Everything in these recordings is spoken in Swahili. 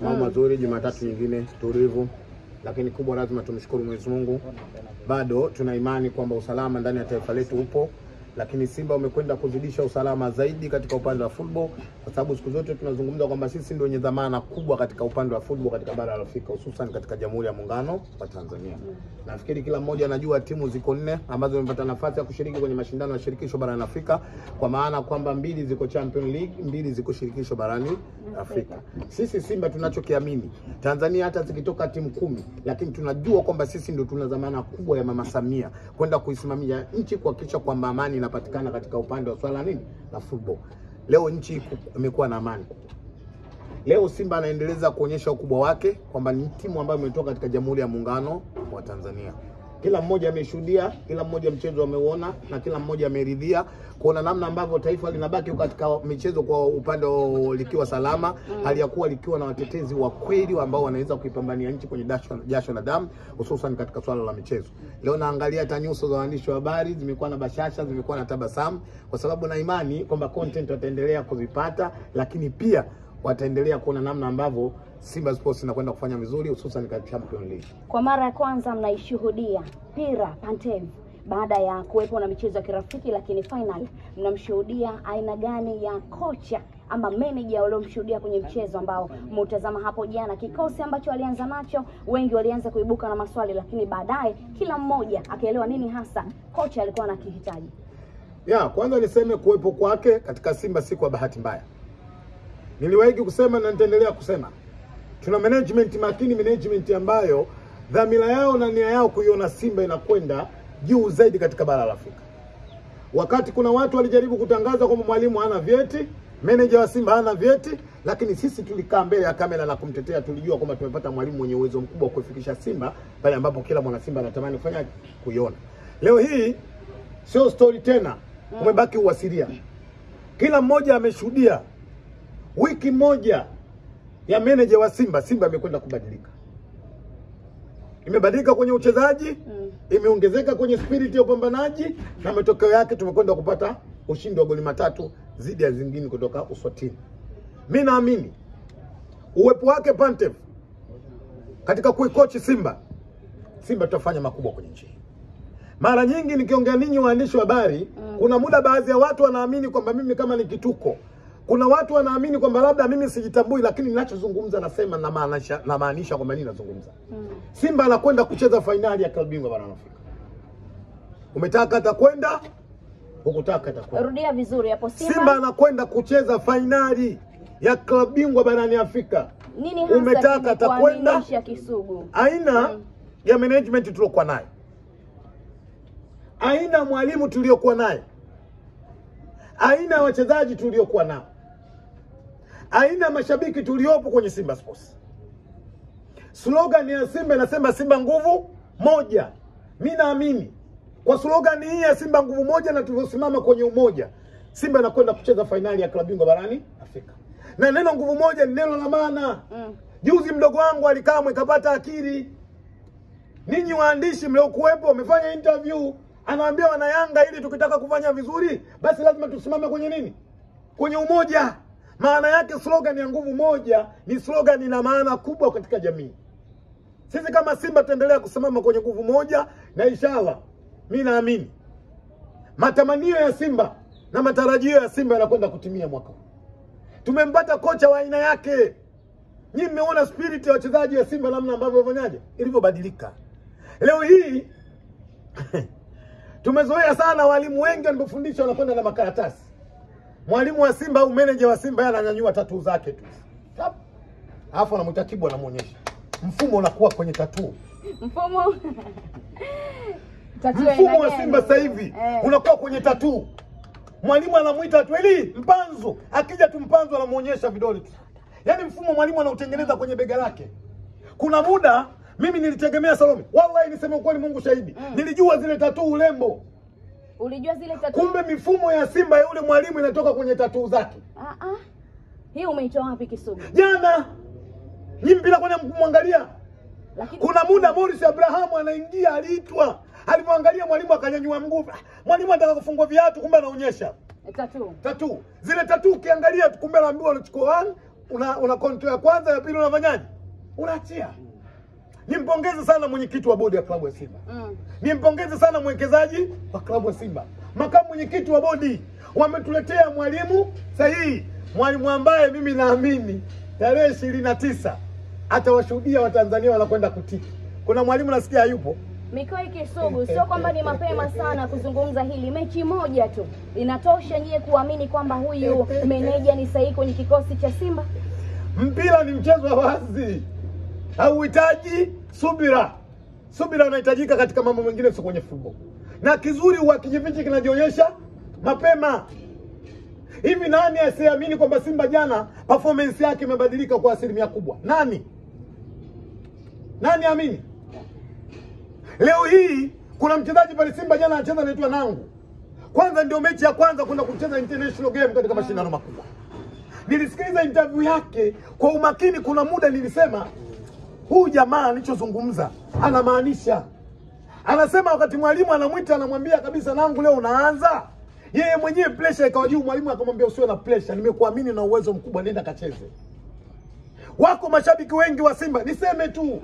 Mambo mazuri, Jumatatu nyingine tulivu, lakini kubwa lazima tumshukuru Mwenyezi Mungu. Bado tuna imani kwamba usalama ndani ya taifa letu upo, lakini Simba umekwenda kuzidisha usalama zaidi katika upande wa football, kwa sababu siku zote tunazungumza kwamba sisi ndio wenye dhamana kubwa katika upande wa football katika bara la Afrika, hususan katika Jamhuri ya Muungano wa Tanzania. Nafikiri kila mmoja anajua timu ziko 4 ambazo zimepata nafasi ya kushiriki kwenye mashindano ya shirikisho barani Afrika, kwa maana kwamba 2 ziko Champions League, 2 ziko shirikisho barani Afrika. Sisi Simba tunachokiamini, Tanzania hata zikitoka timu 10, lakini tunajua kwamba sisi ndio tuna dhamana kubwa ya Mama Samia kwenda kuisimamia nchi, kuhakikisha kwamba amani inapatikana katika upande wa swala nini la football. Leo nchi imekuwa na amani. Leo Simba anaendeleza kuonyesha ukubwa wake kwamba ni timu ambayo imetoka katika Jamhuri ya Muungano wa Tanzania. Kila mmoja ameshuhudia, kila mmoja mchezo ameuona, na kila mmoja ameridhia kuona namna ambavyo taifa linabaki katika michezo kwa upande likiwa salama, hali ya kuwa likiwa na watetezi wa kweli ambao wanaweza kuipambania nchi kwenye jasho na damu, hususan katika swala la michezo. Leo naangalia hata nyuso za waandishi wa habari zimekuwa na bashasha, zimekuwa na tabasamu, kwa sababu na imani kwamba content wataendelea kuzipata, lakini pia wataendelea kuona namna ambavyo Simba Sports inakwenda kufanya vizuri, hususan katika Champions League. Kwa mara ya kwanza mnaishuhudia Pira Pantev baada ya kuwepo na michezo ya kirafiki, lakini final mnamshuhudia aina gani ya kocha ama manager waliomshuhudia kwenye mchezo ambao mtazama hapo jana? Kikosi ambacho alianza nacho, wengi walianza kuibuka na maswali, lakini baadaye kila mmoja akaelewa nini hasa kocha alikuwa anakihitaji. Kwanza niseme kuwepo kwake katika Simba si kwa bahati mbaya. Niliwahi kusema na nitaendelea kusema, tuna management makini, management ambayo dhamira yao na nia yao kuiona Simba inakwenda juu zaidi katika bara la Afrika. Wakati kuna watu walijaribu kutangaza kwamba mwalimu hana vyeti, manager wa Simba hana vyeti, lakini sisi tulikaa mbele ya kamera na kumtetea. Tulijua kwamba tumepata mwalimu mwenye uwezo mkubwa wa kuifikisha Simba pale ambapo kila mwana Simba anatamani kufanya kuiona. Leo hii sio story tena, umebaki uasilia. Kila mmoja ameshuhudia wiki moja ya manager wa Simba. Simba imekwenda kubadilika. Imebadilika kwenye uchezaji, imeongezeka kwenye spirit ya upambanaji, na matokeo yake tumekwenda kupata ushindi wa goli 3 dhidi ya zingine kutoka Uswatini. Mimi naamini uwepo wake Pantev katika kuikochi Simba tutafanya makubwa kwenye nchi. Mara nyingi nikiongea ninyi waandishi wa habari, kuna muda baadhi ya watu wanaamini kwamba mimi kama ni kituko. Kuna watu wanaamini kwamba labda mimi sijitambui, lakini ninachozungumza nasema na maanisha kwamba nini nazungumza. Simba anakwenda kucheza finali ya klabu bingwa barani Afrika. Umetaka atakwenda, ukutaka atakwenda. Rudia vizuri hapo. Simba anakwenda kucheza finali ya klabu bingwa barani Afrika. Nini hasa umetaka atakwenda? Kisugu Aina ya management tuliokuwa nayo, aina mwalimu tuliokuwa naye, aina ya wachezaji tuliokuwa nao, aina mashabiki tuliopo kwenye Simba Sports. Slogan ya Simba inasema Simba nguvu moja. Mimi naamini kwa slogan hii ya Simba nguvu moja na tulivyosimama kwenye umoja, Simba inakwenda kucheza finali ya klabu bingwa barani Afrika. Na neno nguvu moja ni neno la maana. Juzi mdogo wangu alikamwe kapata akili. Ninyi waandishi mliokuwepo wamefanya interview, anawaambia wana Yanga ili tukitaka kufanya vizuri basi lazima tusimame kwenye nini? Kwenye umoja. Maana yake slogan ya nguvu moja ni slogan ina maana kubwa katika jamii. Sisi kama Simba tuendelea kusimama kwenye nguvu moja, na inshallah mimi naamini matamanio ya Simba na matarajio ya Simba yanakwenda kutimia mwaka huu. Tumempata kocha wa aina yake. Nyinyi mmeona spirit ya wachezaji wa Simba namna ambavyo wafanyaje ilivyobadilika. Leo hii tumezoea sana walimu wengi wanapofundisha wanakwenda na makaratasi. Mwalimu wa Simba au manager wa Simba ananyanyua tattoo zake tu. Alafu anamuita Kibu anamuonyesha. Mfumo unakuwa kwenye tattoo. Mfumo wa Simba sasa hivi unakuwa kwenye tattoo. Mwalimu anamuita tu ili Mpanzu, akija tu Mpanzu anamuonyesha vidole tu. Yaani mfumo mwalimu anautengeneza kwenye bega lake. Kuna muda mimi nilitegemea Salome. Wallahi niseme ukweli, Mungu shahidi. Nilijua zile tattoo ulembo. Ulijua zile tattoo? Kumbe mifumo ya Simba ya yule mwalimu inatoka kwenye tattoo zake. Hii umeitoa wapi Kisugu? Jana. Nyinyi bila kwenda kumwangalia. Kuna muda Morris Abraham anaingia, aliitwa. Alipomwangalia mwalimu akanyanyua mguu. Mwalimu anataka kufungua viatu, kumbe anaonyesha tattoo. Tattoo. Zile tattoo ukiangalia kumbe anaambiwa unachukua 1 una control ya kwanza, ya pili unafanyaje? Unaachia. Nimpongeze sana mwenyekiti wa bodi ya klabu ya Simba. Nimpongeze sana mwekezaji wa klabu ya Simba. Makamu mwenyekiti wa bodi wametuletea mwalimu sahihi. Mwalimu ambaye mimi naamini tarehe 29 atawashuhudia Watanzania wanakwenda kutiki. Kuna mwalimu nasikia hayupo. Mikoa Kisugu, sio kwamba ni mapema sana kuzungumza hili. Mechi moja tu inatosha nyie kuamini kwamba huyu meneja ni sahihi kwenye kikosi cha Simba? Mpira ni mchezo wa wazi. Hauhitaji subira. Subira unahitajika katika mambo mengine, sio kwenye football. Na kizuri huwa kijifichi kinajionyesha mapema. Hivi nani asiamini kwamba Simba jana performance yake imebadilika kwa asilimia kubwa? Nani? Nani amini? Leo hii kuna mchezaji pale Simba jana anacheza anaitwa Nangu. Kwanza ndio mechi ya kwanza kwenda kucheza international game katika mashindano makubwa. Nilisikiliza interview yake kwa umakini, kuna muda nilisema huyu jamaa alichozungumza anamaanisha. Anasema wakati mwalimu anamuita anamwambia kabisa, Nangu leo unaanza. Yeye mwenyewe pressure ikawa juu, mwalimu akamwambia usiwe na pressure, nimekuamini na uwezo mkubwa, nenda kacheze. Wako mashabiki wengi wa Simba, niseme tu.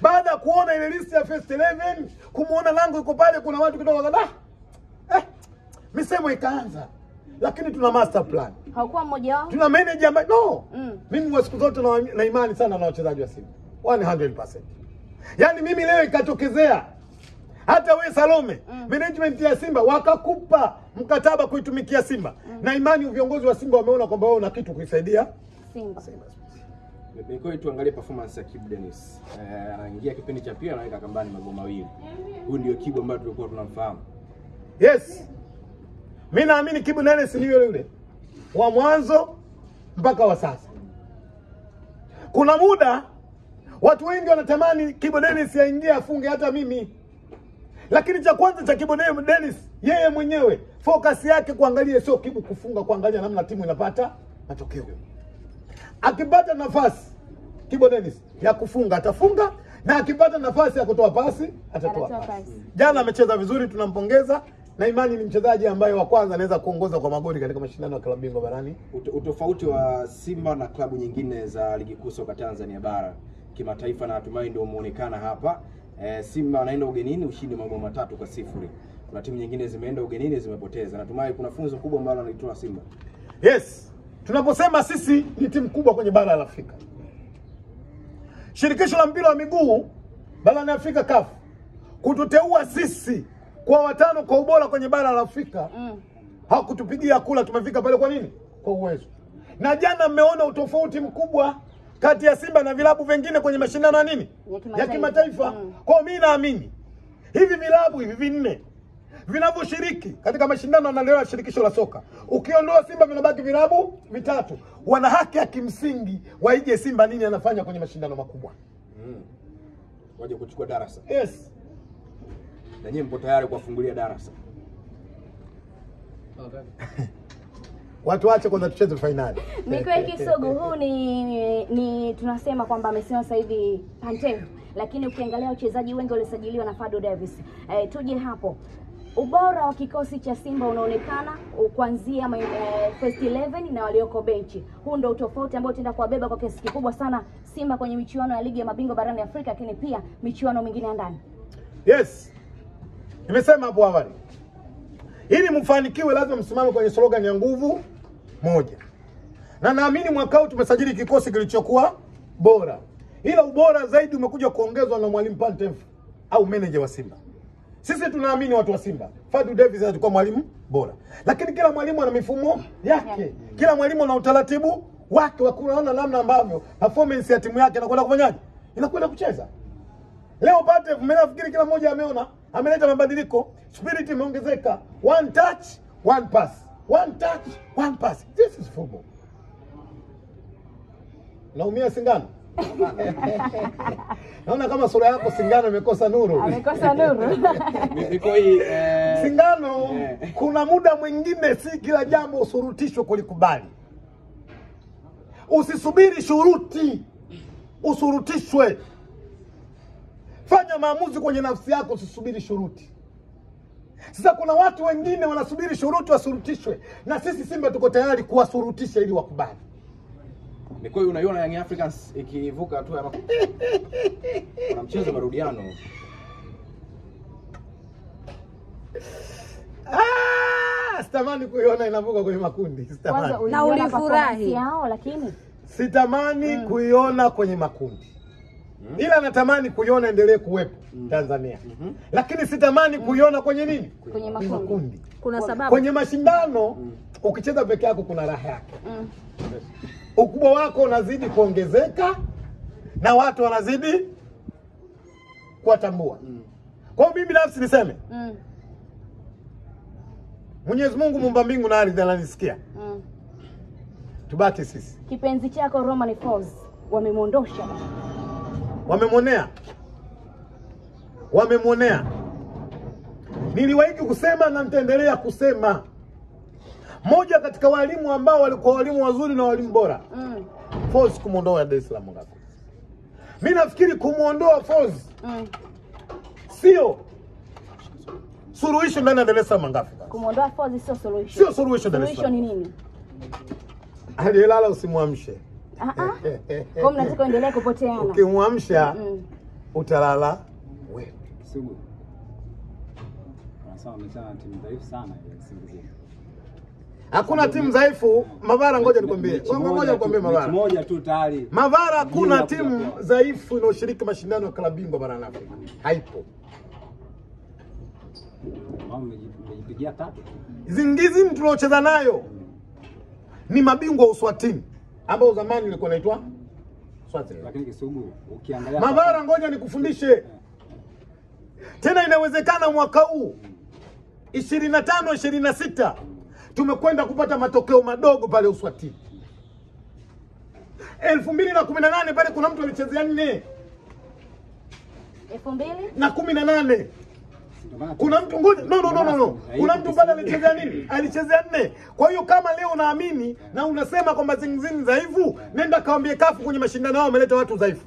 Baada ya kuona ile list ya first 11, kumuona Nangu yuko pale, kuna watu kidogo wakada. Misemo ikaanza. Lakini tuna master plan. Haukuwa mmoja wao? Tuna manager ambaye mimi kwa siku zote na imani sana na wachezaji wa Simba. 100%. Yaani mimi leo ikatokezea hata we Salome, management ya Simba wakakupa mkataba kuitumikia Simba. Na imani viongozi wa Simba wameona kwamba wewe una kitu kuisaidia Simba. Mikoa tuangalie performance ya Kibu Denis. Anaingia kipindi cha pili anaweka kambani magoli mawili. Huyu ndio Kibu ambaye tulikuwa tunamfahamu. Yes. Mimi naamini Kibu Denis ni yule wa mwanzo mpaka wa sasa. Kuna muda watu wengi wanatamani Kibu Denis aingie afunge, hata mimi. Lakini cha kwanza cha Kibu Denis, yeye mwenyewe focus yake kuangalia sio Kibu kufunga, kuangalia namna timu inapata matokeo. Akipata nafasi Kibu Denis ya kufunga atafunga, na akipata nafasi ya kutoa pasi atatoa pasi. Jana amecheza vizuri, tunampongeza, na imani ni mchezaji ambaye wa kwanza anaweza kuongoza kwa magoli katika mashindano ya klabu bingwa barani. Utofauti wa Simba na klabu nyingine za ligi kuu soka Tanzania bara kimataifa, na hatimaye ndio umeonekana hapa. Simba anaenda ugenini, ushindi mabao 3-0. Kuna timu nyingine zimeenda ugenini zimepoteza. Natumai kuna funzo kubwa ambalo anaitoa Simba. Yes. Tunaposema sisi ni timu kubwa kwenye bara la Afrika, shirikisho la mpira wa miguu barani Afrika CAF kututeua sisi kwa watano kwa ubora kwenye bara la Afrika, hakutupigia kula. Tumefika pale kwa nini? Kwa uwezo. Na jana mmeona utofauti mkubwa kati ya Simba na vilabu vingine kwenye mashindano ya nini? Ya kimataifa. Kwa mimi naamini hivi vilabu hivi vinne vinavyoshiriki katika mashindano yanayoendelea shirikisho la soka, ukiondoa Simba vinabaki vilabu vitatu. Wana haki ya kimsingi waige Simba nini anafanya kwenye mashindano makubwa. Waje kuchukua darasa. Yes. Na nyinyi mpo tayari kuwafungulia darasa? Watu waache kwanza tucheze finali. Mikoa Kisugu, huu ni tunasema kwamba amesema sasa hivi Pantev, lakini ukiangalia wachezaji wengi walisajiliwa na Fado Davis. Tuje hapo. Ubora wa kikosi cha Simba unaonekana kuanzia first 11 na walioko benchi. Huu ndio utofauti ambao utaenda kuwabeba kwa kiasi kikubwa sana Simba kwenye michuano ya ligi ya mabingwa barani Afrika, lakini pia michuano mingine ya ndani. Yes. Nimesema hapo awali, ili mfanikiwe lazima msimame kwenye slogan ya nguvu moja. Na naamini mwaka huu tumesajili kikosi kilichokuwa bora. Ila ubora zaidi umekuja kuongezwa na mwalimu Pantev au manager wa Simba. Sisi tunaamini watu wa Simba, Fadu Davis atakuwa mwalimu bora. Lakini kila mwalimu ana mifumo yake. Kila mwalimu ana utaratibu wake wa kuona namna ambavyo performance ya timu yake inakwenda kufanyaje? Inakwenda kucheza. Leo Pantev mimi nafikiri kila mmoja ameona, ameleta mabadiliko, spirit imeongezeka. One touch, one pass. One touch, one pass. This is football. Naumia Singano. Naona kama sura yako Singano imekosa nuru. Amekosa nuru. Niko hii Singano, kuna muda mwingine si kila jambo usurutishwe kulikubali. Usisubiri shuruti, usurutishwe. Fanya maamuzi kwenye nafsi yako, usisubiri shuruti. Sasa kuna watu wengine wanasubiri shuruti wasurutishwe, na sisi Simba tuko tayari kuwasurutisha ili wakubali. Ni kweli unaiona Young Africans ikivuka hatua ya kuna mchezo marudiano. Sitamani kuiona inavuka kwenye makundi. Sitamani. Na ulifurahi yao lakini sitamani kuiona kwenye makundi. Ila natamani kuiona endelee kuwepo Tanzania. Lakini sitamani kuiona kwenye nini? Kwenye makundi. Kuna sababu. Kwenye mashindano ukicheza peke yako kuna raha yake. Ukubwa wako unazidi kuongezeka na watu wanazidi kuwatambua. Kwa hiyo mimi binafsi niseme Mwenyezi Mungu muumba mbingu na ardhi ananisikia. Tubaki sisi. Kipenzi chako Romain Folz wamemwondosha. Wamemwonea. Niliwahi kusema na nitaendelea kusema. Moja katika walimu ambao walikuwa walimu wazuri na walimu bora. Folz kumuondoa Dar es Salaam ngapi? Mimi nafikiri kumuondoa Folz sio suluhisho ndani ya Dar es Salaam ngapi? Kumuondoa Folz sio suluhisho. Sio suluhisho Dar es Salaam. Suluhisho ni nini? Aliyelala usimwamshe. Kwa mnataka endelee kupoteana. Ukimwamsha utalala wewe. Sugu. Wanasema mchana timu dhaifu sana ile Singizia. Hakuna timu dhaifu, Mavara, ngoja nikwambie. Ngoja nikwambie Mavara. Moja tu tayari. Mavara, kuna timu dhaifu inayoshiriki mashindano ya klabu bingwa barani Afrika. Haipo. Mama mmejipigia tatu. Zingizini tuliocheza nayo ni mabingwa wa Uswatini ambao zamani ilikuwa inaitwa Swatini. Lakini Kisugu ukiangalia Mavara, ngoja nikufundishe. Tena inawezekana mwaka huu 25 26 tumekwenda kupata matokeo madogo pale Uswatini. 2018 pale kuna mtu alichezea 4. 2018 kuna mtu ngoja no. Kuna mtu pale alichezea nini? Alichezea 4. Kwa hiyo kama leo unaamini na unasema kwamba Zingizini dhaifu, nenda kaambie kafu kwenye mashindano yao wameleta watu dhaifu.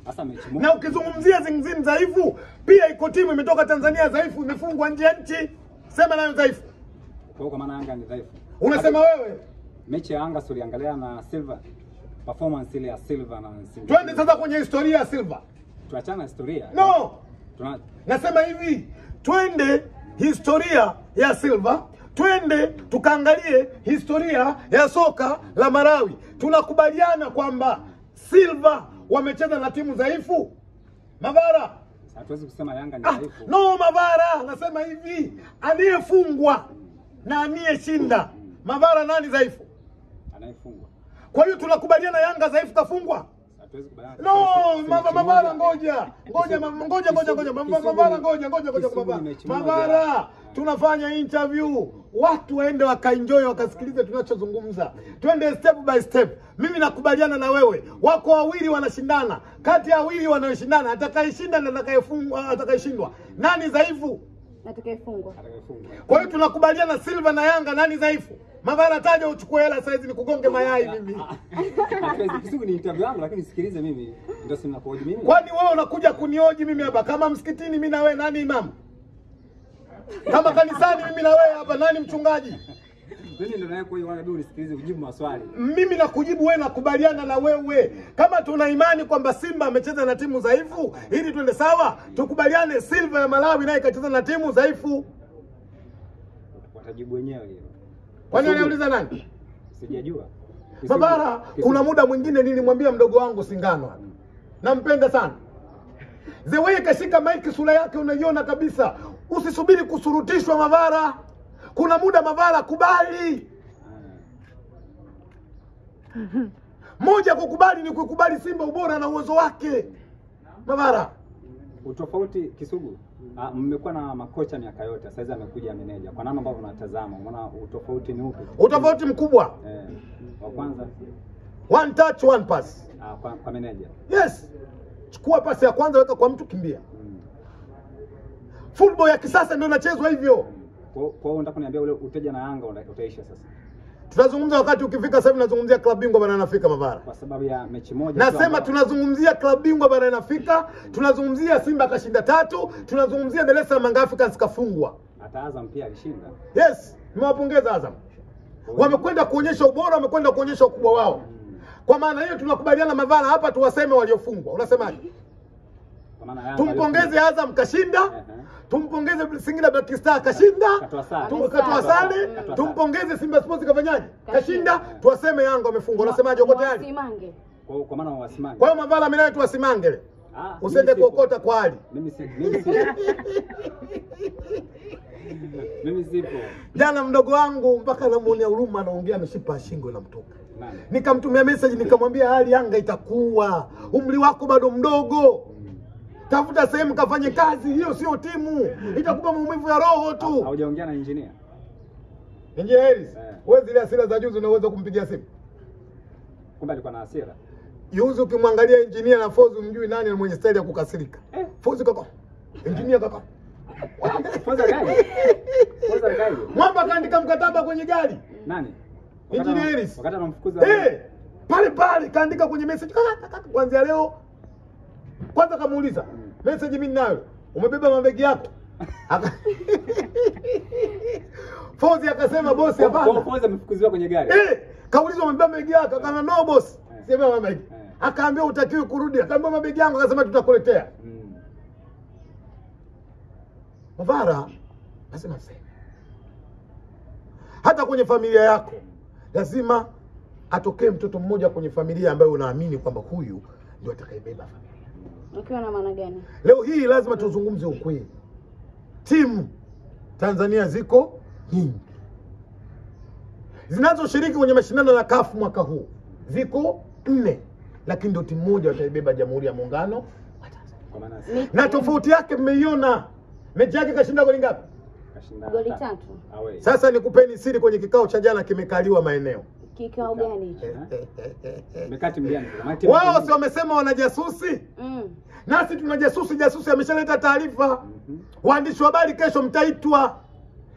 Sasa mechi moja. Na ukizungumzia Zingizini dhaifu, pia iko timu imetoka Tanzania dhaifu imefungwa nje ya nchi. Sema nayo dhaifu. Kwa maana Yanga ni dhaifu. Unasema wewe? Mechi ya Yanga uliangalia na Silva. Performance ile ya Silva na Singizini. Twende sasa kwenye historia ya Silva. Tuachana historia. No. Nasema hivi, twende historia ya Silva, twende tukaangalie historia ya soka la Malawi. Tunakubaliana kwamba Silva wamecheza na timu dhaifu? Mavara, hatuwezi kusema Yanga ni dhaifu. No Mavara, nasema hivi, aliyefungwa na aliyeshinda. Mavara, nani dhaifu? Anayefungwa. Kwa hiyo tunakubaliana Yanga dhaifu kafungwa? No, Mavara, ngoja. Mavara, tunafanya interview. Watu waende wakaenjoy wakasikilize tunachozungumza. Twende step by step. Mimi nakubaliana na wewe. Wako wawili wanashindana. Kati ya wawili wanaoshindana, atakayeshinda na atakayeshindwa. Nani dhaifu? Atakayefungwa. Kwa hiyo tunakubaliana Silva na Yanga nani dhaifu? Mavara, taja uchukue hela saizi nikugonge mayai mimi. Kisugu ni interview yangu lakini sikilize mimi ndio sina kuhoji mimi. Kwani wewe unakuja kunioji mimi hapa kama msikitini mimi na wewe nani imam? Kama kanisani mimi na wewe hapa nani mchungaji? Mimi ndio naye kwa hiyo wanabidi unisikilize kujibu maswali. Mimi nakujibu wewe, nakubaliana na wewe. Kama tuna imani kwamba Simba amecheza na timu dhaifu, ili twende sawa, tukubaliane Silva ya Malawi naye kacheza na timu dhaifu. Watajibu wenyewe hiyo. Kwani anauliza nani? Sijajua. Mavara, kuna muda mwingine nilimwambia mdogo wangu Singano. Nampenda sana. The way kashika maiki sura yake unaiona kabisa. Usisubiri kusurutishwa Mavara. Kuna muda Mavara kubali. Moja kukubali ni kukubali Simba ubora na uwezo wake. Mavara. Utofauti Kisugu. Mmekuwa na makocha miaka yote, sasa hizi amekuja meneja. Kwa nani ambao unatazama? Unaona utofauti ni upi? Utofauti mkubwa. Wa kwanza one touch one pass. Kwa meneja. Yes. Chukua pasi ya kwanza weka kwa mtu kimbia. Football ya kisasa ndio inachezwa hivyo. Kwa hiyo unataka kuniambia ule uteja na Yanga utaisha sasa? Tunazungumza wakati ukifika sasa hivi tunazungumzia klabu bingwa barani Afrika Mavara. Kwa sababu ya mechi moja. Nasema tunazungumzia klabu bingwa barani Afrika, tunazungumzia Simba kashinda 3, tunazungumzia Dar es Salaam Africans kafungwa. Hata Azam pia alishinda. Yes, nimewapongeza Azam. Wamekwenda kuonyesha ubora, wamekwenda kuonyesha ukubwa wao. Kwa maana hiyo tunakubaliana Mavara hapa tuwaseme waliofungwa. Unasemaje? Kwa maana Yanga Tumpongeze Azam kashinda. Tumpongeze Singida Black Star kashinda. Katoa sare. Tumpongeze Simba Sports kafanyaje? Kashinda. Tuwaseme Yanga wamefungwa. Unasemaje? Uko tayari? Kwa maana wasimange. Kwa hiyo Mavara mimi nawe tuwasimange. Usende kuokota kwa hali. Mimi sipo. Jana mdogo wangu mpaka namuonea huruma, anaongea ameshipa shingo inamtoka. Nikamtumia message nikamwambia hali Yanga itakuwa. Umri wako bado mdogo. Tafuta sehemu kafanye kazi, hiyo sio timu. Itakupa maumivu ya roho tu. Haujaongea na engineer? Engineer Harris, wewe zile hasira za juzi unaweza kumpigia simu? Kumbe alikuwa na hasira. Juzi ukimwangalia engineer na Fozi umjui nani ni mwenye style ya kukasirika. Fozi kaka. Engineer kaka. Fozi gani? Mwamba kaandika mkataba kwenye gari. Nani? Engineer Harris. Wakati anamfukuza. Pale kaandika kwenye message kuanzia leo. Kwanza kamuuliza, message mimi ninayo. Umebeba mabegi yako? Fozi akasema bosi hapana. Kwa Fozi amefukuziwa kwenye gari. Kaulizwa umebeba mabegi yako? Akana no boss. Sema mabegi. Akaambia utakiwi kurudi. Akaambia mabegi yangu, akasema tutakuletea. Mavara lazima sema. Hata kwenye familia yako lazima atokee mtoto mmoja kwenye familia ambaye unaamini kwamba huyu ndio atakayebeba familia. Ukiwa na maana gani? Leo hii lazima tuzungumze ukweli. Timu Tanzania ziko nyingi. Zinazoshiriki kwenye mashindano ya CAF mwaka huu ziko 4. Lakini ndio timu moja wataibeba Jamhuri ya Muungano wa Tanzania. Na tofauti yake mmeiona. Mechi yake kashinda goli ngapi? Kashinda goli 3. Sasa nikupeni siri, kwenye kikao cha jana kimekaliwa maeneo. Kikao gani hicho? Mekati mliani. Wao sio wamesema wanajasusi? Nasi tunajasusi ameshaleta taarifa. Waandishi wa habari kesho mtaitwa.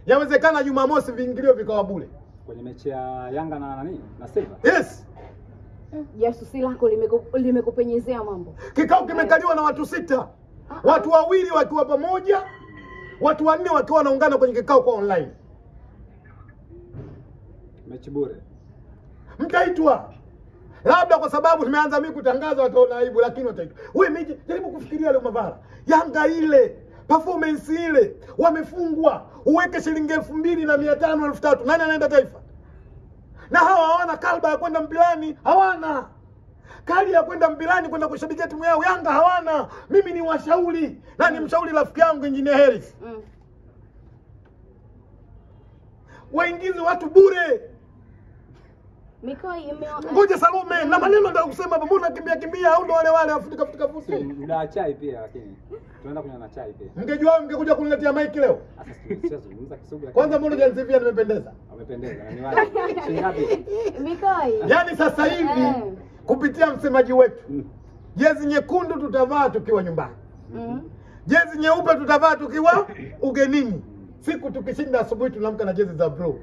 Yawezekana Jumamosi viingilio vikawa bure. Kwenye mechi ya Yanga na nani? Na Silva. Yes. Jasusi lako limekupenyezea mambo. Kikao kimekaliwa na watu 6. Watu 2 wakiwa pamoja, watu 4 wakiwa wanaungana kwenye kikao kwa online. Mechi bure. Mtaitwa. Labda kwa sababu tumeanza mimi kutangaza wataona aibu, lakini wataitwa. Wewe miji jaribu kufikiria leo Mavara. Yanga ile, performance ile, wamefungwa. Uweke shilingi 2,500 3,000. Nani anaenda Taifa? Na hawa hawana kalba ya kwenda mpilani, hawana. Kali ya kwenda mpilani kwenda kushabikia timu yao, Yanga hawana. Mimi ni washauri. Na ni mshauri rafiki yangu Engineer Harris. Waingize watu bure. Ngoja Salome, na maneno ndio kusema mbona kimbia au ndo wale Afrika futi. Muda chai pia lakini. Tunaenda kunywa na chai pia. Mngejua mngekuja kuniletea mic leo. Sasa tunazungumza Kisugu. Kwanza mbona Janzivia nimependeza? Amependeza. Na ni wale. Shingapi? Mikoi. Yaani sasa hivi kupitia msemaji wetu. Jezi nyekundu tutavaa tukiwa nyumbani. Jezi nyeupe tutavaa tukiwa ugenini. Siku tukishinda asubuhi tunaamka na jezi za blue.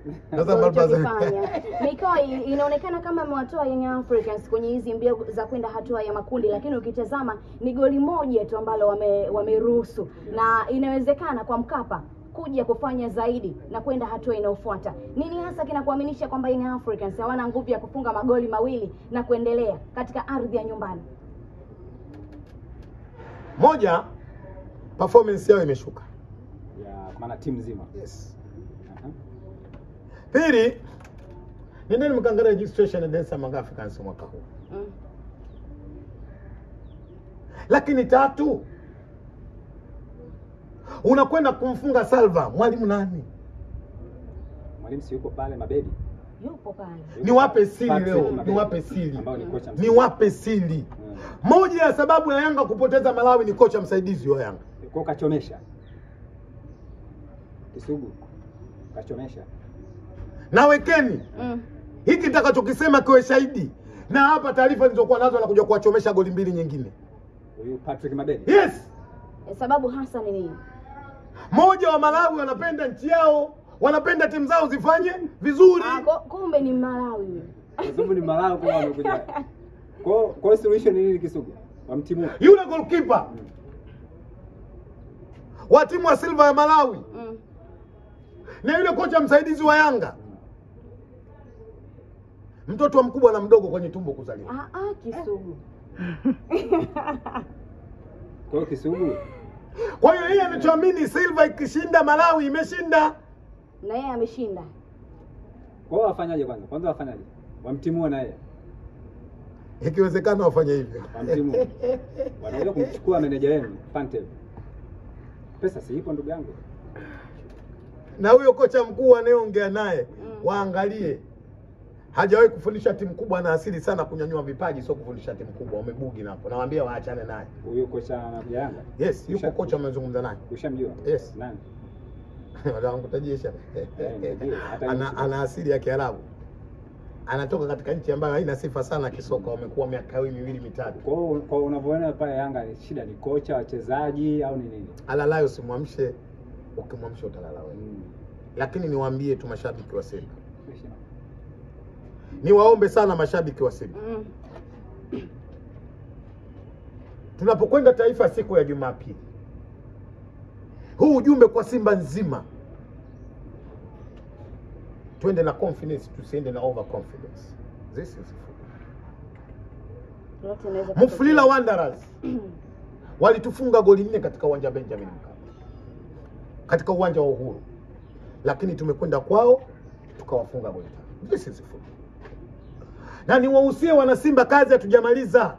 Mikoi, inaonekana kama amewatoa Young Africans kwenye hizi mbio za kwenda hatua ya makundi, lakini ukitazama ni goli moja tu ambalo wameruhusu, na inawezekana kwa Mkapa kuja kufanya zaidi na kwenda hatua inayofuata. Nini hasa kinakuaminisha kwamba Young Africans hawana nguvu ya kufunga magoli 2 na kuendelea katika ardhi ya nyumbani? Moja, performance yao imeshuka. Maana timu nzima. Yes. Pili, nendeni mkaangalia registration ya Dar es Salaam Africans mwaka huu. Lakini 3, unakwenda kumfunga Salva, mwalimu nani? Mwalimu si yuko pale Mabedi. Yupo pale. Niwape siri leo, niwape siri. Moja ya sababu ya Yanga kupoteza Malawi ni kocha msaidizi wa Yanga. Kwa kachomesha. Kisugu kachomesha. Na wekeni hiki nitakachokisema kiwe shahidi. Na hapa taarifa nilizokuwa nazo anakuja kuwachomesha goli 2 nyingine. Huyu Patrick Mabedi. Yes. Sababu hasa ni nini? Moja, wa Malawi wanapenda nchi yao, wanapenda timu zao zifanye vizuri. Kumbe ni Malawi. Sababu ni Malawi kwa wamekuja. Kwa solution ni nini Kisugu? Wamtimu. Yule goalkeeper wa timu wa Silva ya Malawi. Na yule kocha msaidizi wa Yanga. Mtoto wa mkubwa na mdogo kwenye tumbo kuzaliwa. Kisugu. Kwa hiyo Kisugu, Kwa hiyo yeye anachoamini Silva ikishinda Malawi imeshinda. Na yeye ameshinda. kwa hiyo wafanyaje kwanza? Kwanza wafanyaje? Wamtimua na yeye. Ikiwezekana wafanye hivyo. Wamtimua. Wanaweza kumchukua meneja wenu Pantev. Pesa si ipo ndugu yangu. Na huyo kocha mkuu anayeongea naye waangalie. Hajawahi kufundisha timu kubwa, na asili sana kunyanyua vipaji, sio kufundisha timu kubwa. Wamebugi napo. Nawaambia waachane naye. Huyo kocha anakuja Yanga? Yes, yuko kocha amezungumza naye. Ushamjua? Yes. Nani? Wangu tajisha. Hata Ana asili ya Kiarabu. Anatoka katika nchi ambayo haina sifa sana kisoka, wamekuwa miaka miwili mitatu. Kwa unavyoona pale Yanga, shida ni kocha, wachezaji au ni nini? Alalayo simwamshe, ukimwamsha utalala wewe. Lakini niwaambie tu mashabiki wa Simba. Niwaombe sana mashabiki wa Simba. Tunapokwenda Taifa siku ya Jumapili, huu ujumbe kwa Simba nzima. Twende na confidence, tusiende na overconfidence. This is football. Mufulira Wanderers walitufunga goli 4 katika uwanja wa Benjamin Mkapa, katika uwanja wa Uhuru, lakini tumekwenda kwao tukawafunga goli 5. This is football. Na niwahusie wana Simba, kazi hatujamaliza.